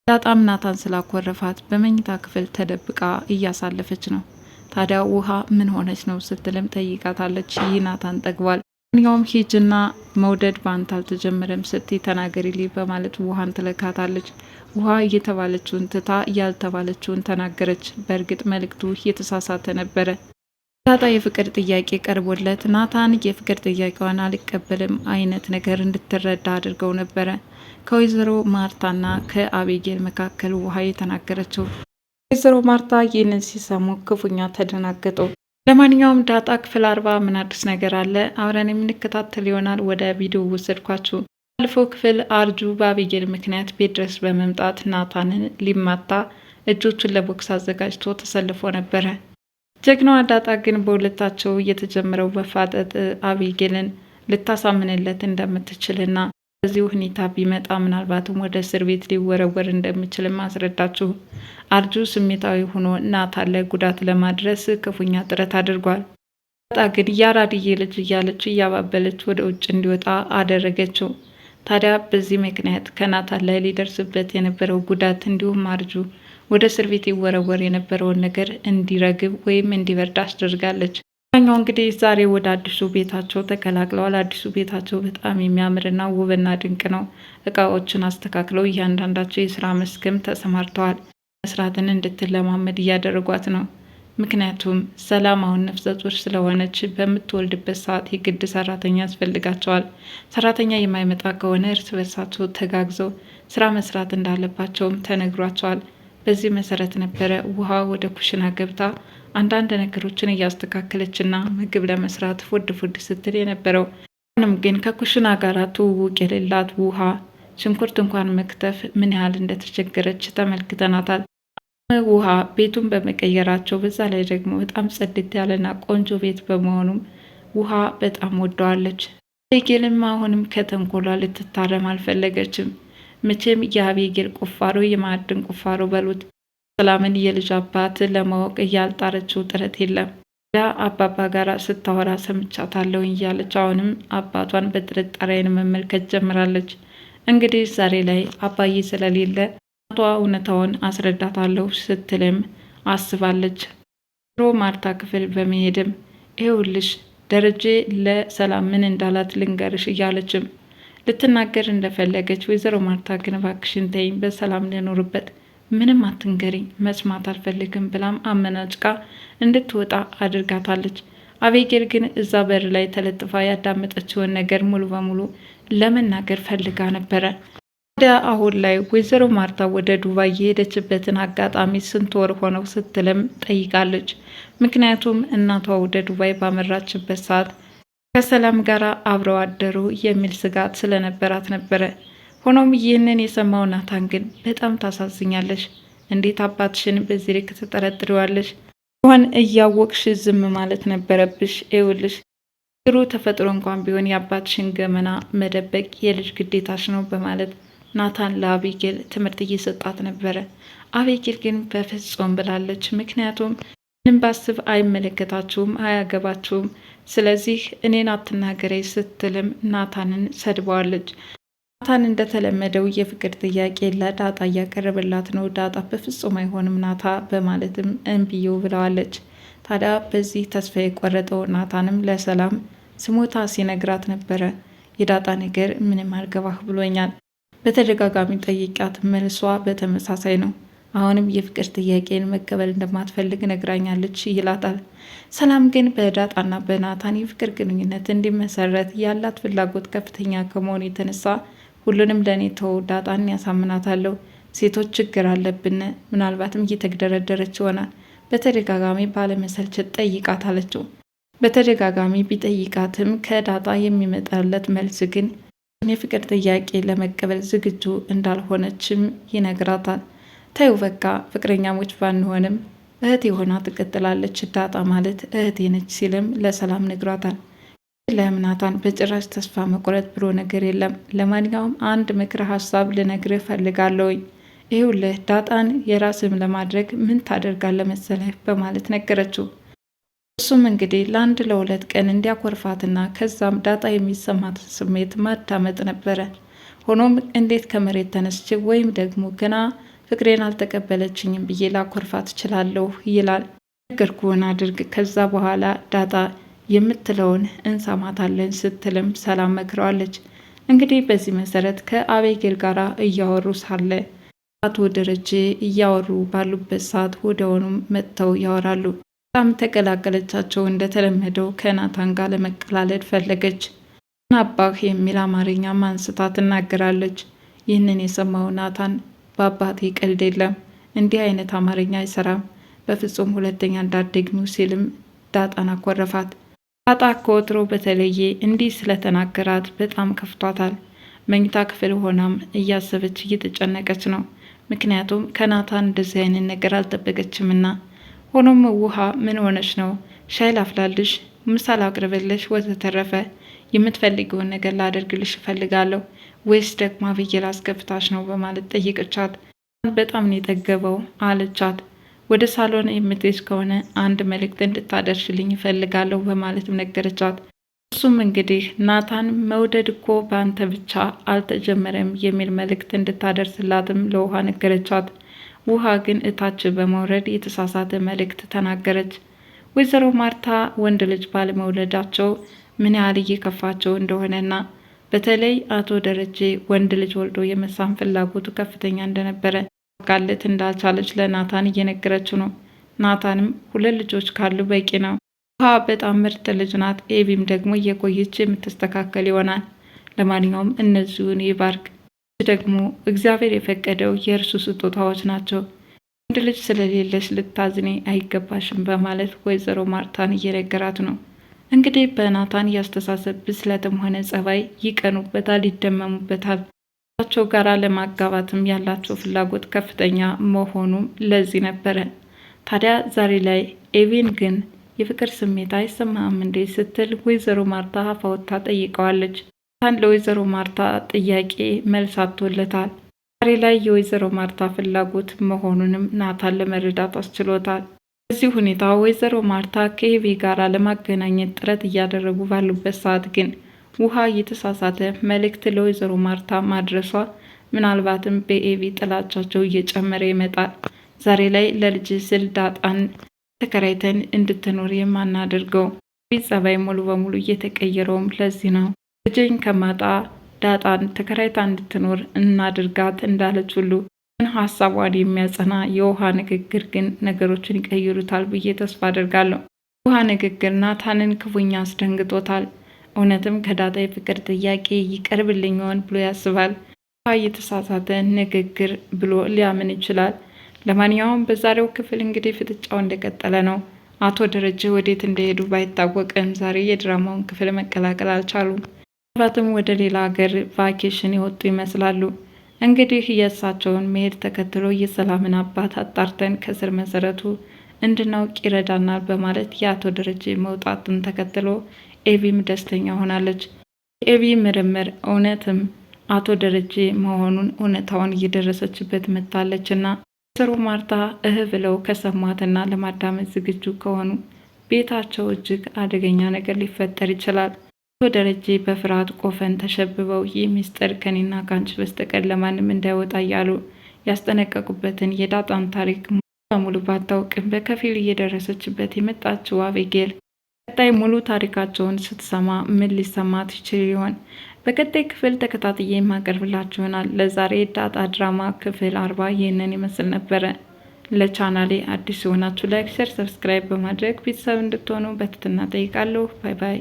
ዳጣም ናታን ስላኮረፋት በመኝታ ክፍል ተደብቃ እያሳለፈች ነው። ታዲያ ውሃ ምን ሆነች ነው ስትልም ጠይቃታለች። ይህ ናታን ጠግቧል። ማንኛውም ሂጅና መውደድ በአንተ አልተጀመረም ስትይ ተናገሪልኝ በማለት ውሃን ትለካታለች። ውሃ እየተባለችውን ትታ ያልተባለችውን ተናገረች። በእርግጥ መልእክቱ እየተሳሳተ ነበረ። ዳጣ የፍቅር ጥያቄ ቀርቦለት ናታን የፍቅር ጥያቄዋን አልቀበልም አይነት ነገር እንድትረዳ አድርገው ነበረ። ከወይዘሮ ማርታና ከአቤጌል መካከል ውሃ የተናገረችው። ወይዘሮ ማርታ ይህንን ሲሰሙ ክፉኛ ተደናገጡ። ለማንኛውም ዳጣ ክፍል 40 ምን አዲስ ነገር አለ? አብረን የምንከታተል ይሆናል። ወደ ቪዲዮ ወሰድኳችሁ። ባለፈው ክፍል አርጁ በአቤጌል ምክንያት ቤት ድረስ በመምጣት ናታንን ሊማታ እጆቹን ለቦክስ አዘጋጅቶ ተሰልፎ ነበረ። ጀግናዋ ዳጣ ግን በሁለታቸው የተጀመረው መፋጠጥ አቤጌልን ልታሳምንለት እንደምትችልና በዚህ ሁኔታ ቢመጣ ምናልባትም ወደ እስር ቤት ሊወረወር እንደሚችልም አስረዳችሁ። አርጁ ስሜታዊ ሆኖ ናታን ላይ ጉዳት ለማድረስ ክፉኛ ጥረት አድርጓል። ዳጣ ግን ያራድዬ ልጅ እያለች እያባበለች ወደ ውጭ እንዲወጣ አደረገችው። ታዲያ በዚህ ምክንያት ከናታን ላይ ሊደርስበት የነበረው ጉዳት እንዲሁም አርጁ ወደ እስር ቤት ይወረወር የነበረውን ነገር እንዲረግብ ወይም እንዲበርድ አስደርጋለች። ኛው እንግዲህ ዛሬ ወደ አዲሱ ቤታቸው ተቀላቅለዋል። አዲሱ ቤታቸው በጣም የሚያምርና ውብና ድንቅ ነው። እቃዎችን አስተካክለው እያንዳንዳቸው የስራ መስክም ተሰማርተዋል። መስራትን እንድትለማመድ እያደረጓት ነው። ምክንያቱም ሰላም አሁን ነፍሰ ጡር ስለሆነች በምትወልድበት ሰዓት የግድ ሰራተኛ ያስፈልጋቸዋል። ሰራተኛ የማይመጣ ከሆነ እርስ በርሳቸው ተጋግዘው ስራ መስራት እንዳለባቸውም ተነግሯቸዋል። በዚህ መሰረት ነበረ ውሃ ወደ ኩሽና ገብታ አንዳንድ ነገሮችን እያስተካከለችና ምግብ ለመስራት ፉድ ስትል የነበረው። ሆኖም ግን ከኩሽና ጋር ትውውቅ የሌላት ውሃ ሽንኩርት እንኳን መክተፍ ምን ያህል እንደተቸገረች ተመልክተናታል። ውሃ ቤቱን በመቀየራቸው በዛ ላይ ደግሞ በጣም ጽድት ያለና ቆንጆ ቤት በመሆኑም ውሃ በጣም ወደዋለች። አቤጌልም አሁንም ከተንኮሏ ልትታረም አልፈለገችም። መቼም የአቤጌል ቁፋሮ የማዕድን ቁፋሮ በሉት። ሰላምን የልጅ አባት ለማወቅ እያልጣረችው ጥረት የለም። አባባ ጋር ስታወራ ሰምቻታለሁ እያለች አሁንም አባቷን በጥርጣሬ መመልከት ጀምራለች። እንግዲህ ዛሬ ላይ አባዬ ስለሌለ አቷ እውነታውን አስረዳታለሁ ስትልም አስባለች። ማርታ ክፍል በመሄድም ይኸውልሽ ደረጀ ለሰላም ምን እንዳላት ልንገርሽ እያለችም ልትናገር እንደፈለገች፣ ወይዘሮ ማርታ ግን እባክሽን ተይኝ፣ በሰላም ልኖርበት፣ ምንም አትንገሪኝ፣ መስማት አልፈልግም ብላም አመናጭቃ እንድትወጣ አድርጋታለች። አቤጌል ግን እዛ በር ላይ ተለጥፋ ያዳመጠችውን ነገር ሙሉ በሙሉ ለመናገር ፈልጋ ነበረ። ታዲያ አሁን ላይ ወይዘሮ ማርታ ወደ ዱባይ የሄደችበትን አጋጣሚ ስንት ወር ሆነው ስትልም ጠይቃለች። ምክንያቱም እናቷ ወደ ዱባይ ባመራችበት ሰዓት ከሰላም ጋር አብረው አደሩ የሚል ስጋት ስለነበራት ነበረ። ሆኖም ይህንን የሰማው ናታን ግን በጣም ታሳዝኛለሽ፣ እንዴት አባትሽን በዚህ ልክ ትጠረጥሪዋለሽ? ሆን እያወቅሽ ዝም ማለት ነበረብሽ። ይኸውልሽ ጥሩ ተፈጥሮ እንኳን ቢሆን የአባትሽን ገመና መደበቅ የልጅ ግዴታሽ ነው በማለት ናታን ለአቤጌል ትምህርት እየሰጣት ነበረ። አቤጌል ግን በፍጹም ብላለች። ምክንያቱም ምንም ባስብ አይመለከታችሁም፣ አያገባችሁም፣ ስለዚህ እኔን አትናገሬ ስትልም ናታንን ሰድበዋለች። ናታን እንደተለመደው የፍቅር ጥያቄ ለዳጣ እያቀረበላት ነው። ዳጣ በፍጹም አይሆንም ናታ በማለትም እምቢው ብለዋለች። ታዲያ በዚህ ተስፋ የቆረጠው ናታንም ለሰላም ስሞታ ሲነግራት ነበረ። የዳጣ ነገር ምንም አልገባህ ብሎኛል፣ በተደጋጋሚ ጠይቃት መልሷ በተመሳሳይ ነው። አሁንም የፍቅር ጥያቄን መቀበል እንደማትፈልግ ነግራኛለች ይላታል። ሰላም ግን በዳጣና በናታን የፍቅር ግንኙነት እንዲመሰረት ያላት ፍላጎት ከፍተኛ ከመሆኑ የተነሳ ሁሉንም ለእኔ ተው፣ ዳጣን ያሳምናታለሁ፣ ሴቶች ችግር አለብን፣ ምናልባትም እየተግደረደረች ይሆናል፣ በተደጋጋሚ ባለመሰልቸት ጠይቃት አለችው። በተደጋጋሚ ቢጠይቃትም ከዳጣ የሚመጣለት መልስ ግን የፍቅር ጥያቄ ለመቀበል ዝግጁ እንዳልሆነችም ይነግራታል። ታዩ በቃ ፍቅረኛሞች ባንሆንም እህቴ ሆና ትቀጥላለች፣ ዳጣ ማለት እህቴ ነች ሲልም ለሰላም ነግሯታል። ለምናታን በጭራሽ ተስፋ መቁረጥ ብሎ ነገር የለም። ለማንኛውም አንድ ምክረ ሀሳብ ልነግርህ ፈልጋለሁኝ። ይኸውልህ ዳጣን የራስም ለማድረግ ምን ታደርጋለህ መሰለህ በማለት ነገረችው። እሱም እንግዲህ ለአንድ ለሁለት ቀን እንዲያኮርፋትና ከዛም ዳጣ የሚሰማትን ስሜት ማዳመጥ ነበረ። ሆኖም እንዴት ከመሬት ተነስቼ ወይም ደግሞ ገና ፍቅሬን አልተቀበለችኝም ብዬ ላኮርፋት እችላለሁ ይላል። ነገርኩህን አድርግ፣ ከዛ በኋላ ዳጣ የምትለውን እንሰማታለን ስትልም ሰላም መክረዋለች። እንግዲህ በዚህ መሰረት ከአቤጌል ጋር እያወሩ ሳለ አቶ ደረጀ እያወሩ ባሉበት ሰዓት ወዲያውኑም መጥተው ያወራሉ። በጣም ተቀላቀለቻቸው። እንደተለመደው ከናታን ጋር ለመቀላለድ ፈለገች። አባህ የሚል አማርኛ አንስታ ትናገራለች። ይህንን የሰማው ናታን በአባቴ ቀልድ የለም፣ እንዲህ አይነት አማርኛ አይሰራም፣ በፍጹም ሁለተኛ እንዳትደግሙ ሲልም ዳጣን አኮረፋት። ዳጣ ከወትሮ በተለየ እንዲህ ስለተናገራት በጣም ከፍቷታል። መኝታ ክፍል ሆናም እያሰበች እየተጨነቀች ነው። ምክንያቱም ከናታን እንደዚህ አይነት ነገር አልጠበቀችምና። ሆኖም ውሃ ምን ሆነች ነው? ሻይ ላፍላልሽ፣ ምሳ ላቅርብልሽ፣ ወዘተረፈ የምትፈልገውን ነገር ላደርግልሽ እፈልጋለሁ ወይስ ደግሞ አብዬ ላስገብታሽ ነው በማለት ጠይቀቻት። በጣም ነው የጠገበው አለቻት። ወደ ሳሎን የምትሄድ ከሆነ አንድ መልእክት እንድታደርሽልኝ እፈልጋለሁ በማለትም ነገረቻት። እሱም እንግዲህ ናታን መውደድ እኮ በአንተ ብቻ አልተጀመረም የሚል መልእክት እንድታደርስላትም ለውሃ ነገረቻት። ውሃ ግን እታች በመውረድ የተሳሳተ መልእክት ተናገረች። ወይዘሮ ማርታ ወንድ ልጅ ባለመውለዳቸው ምን ያህል እየከፋቸው እንደሆነና በተለይ አቶ ደረጀ ወንድ ልጅ ወልዶ የመሳም ፍላጎቱ ከፍተኛ እንደነበረ ጋለት እንዳልቻለች ለናታን እየነገረችው ነው። ናታንም 2 ልጆች ካሉ በቂ ነው፣ ውሃ በጣም ምርጥ ልጅ ናት፣ ኤቢም ደግሞ እየቆየች የምትስተካከል ይሆናል። ለማንኛውም እነዚሁን ይባርክ፣ ደግሞ እግዚአብሔር የፈቀደው የእርሱ ስጦታዎች ናቸው። ወንድ ልጅ ስለሌለች ልታዝኔ አይገባሽም በማለት ወይዘሮ ማርታን እየነገራት ነው። እንግዲህ በናታን ያስተሳሰብ ብስለትም ሆነ ጸባይ ይቀኑበታል፣ ይደመሙበታል። ቸው ጋራ ለማጋባትም ያላቸው ፍላጎት ከፍተኛ መሆኑም ለዚህ ነበረ። ታዲያ ዛሬ ላይ ኤቪን ግን የፍቅር ስሜት አይሰማም እንዴ ስትል ወይዘሮ ማርታ አፋወታ ጠይቀዋለች። ታን ለወይዘሮ ማርታ ጥያቄ መልስ አጥቶለታል። ዛሬ ላይ የወይዘሮ ማርታ ፍላጎት መሆኑንም ናታን ለመረዳት አስችሎታል። በዚህ ሁኔታ ወይዘሮ ማርታ ከኤቪ ጋራ ለማገናኘት ጥረት እያደረጉ ባሉበት ሰዓት ግን ውሃ የተሳሳተ መልእክት ለወይዘሮ ማርታ ማድረሷ ምናልባትም በኤቪ ጥላቻቸው እየጨመረ ይመጣል። ዛሬ ላይ ለልጅ ስል ዳጣን ተከራይተን እንድትኖር የማናደርገው ጸባይ ሙሉ በሙሉ እየተቀየረውም ለዚህ ነው። ልጅን ከማጣ ዳጣን ተከራይታ እንድትኖር እናድርጋት እንዳለች ሁሉ ሀሳቧን የሚያጸና የውሃ ንግግር ግን ነገሮችን ይቀይሩታል ብዬ ተስፋ አደርጋለሁ። ውሃ ንግግር ናታንን ክፉኛ አስደንግጦታል። እውነትም ከዳጣ የፍቅር ጥያቄ ይቀርብልኝ ይሆን ብሎ ያስባል። ውሃ የተሳሳተ ንግግር ብሎ ሊያምን ይችላል። ለማንኛውም በዛሬው ክፍል እንግዲህ ፍጥጫው እንደቀጠለ ነው። አቶ ደረጀ ወዴት እንደሄዱ ባይታወቅም ዛሬ የድራማውን ክፍል መቀላቀል አልቻሉም። ምናልባትም ወደ ሌላ ሀገር ቫኬሽን የወጡ ይመስላሉ። እንግዲህ የእሳቸውን መሄድ ተከትሎ የሰላምን አባት አጣርተን ከስር መሰረቱ እንድናውቅ ይረዳናል በማለት የአቶ ደረጀ መውጣትን ተከትሎ ኤቪም ደስተኛ ሆናለች። ኤቪ ምርምር እውነትም አቶ ደረጀ መሆኑን እውነታውን እየደረሰችበት መጥታለችና ወይዘሮ ማርታ ብለው ከሰማትና ለማዳመጥ ዝግጁ ከሆኑ ቤታቸው እጅግ አደገኛ ነገር ሊፈጠር ይችላል። አቶ ደረጀ በፍርሃት ቆፈን ተሸብበው ይህ ሚስጥር ከኔና ካንቺ በስተቀር ለማንም እንዳይወጣ እያሉ ያስጠነቀቁበትን የዳጣን ታሪክ በሙሉ ባታውቅም በከፊል እየደረሰችበት የመጣችው አቤጌል ቀጣይ ሙሉ ታሪካቸውን ስትሰማ ምን ሊሰማት ይችል ይሆን? በቀጣይ ክፍል ተከታትዬ የማቀርብላችሁ ይሆናል። ለዛሬ ዳጣ ድራማ ክፍል 40 ይህንን ይመስል ነበረ። ለቻናሌ አዲስ የሆናችሁ ላይክ፣ ሼር፣ ሰብስክራይብ በማድረግ ቤተሰብ እንድትሆኑ በትህትና ጠይቃለሁ። ባይ ባይ።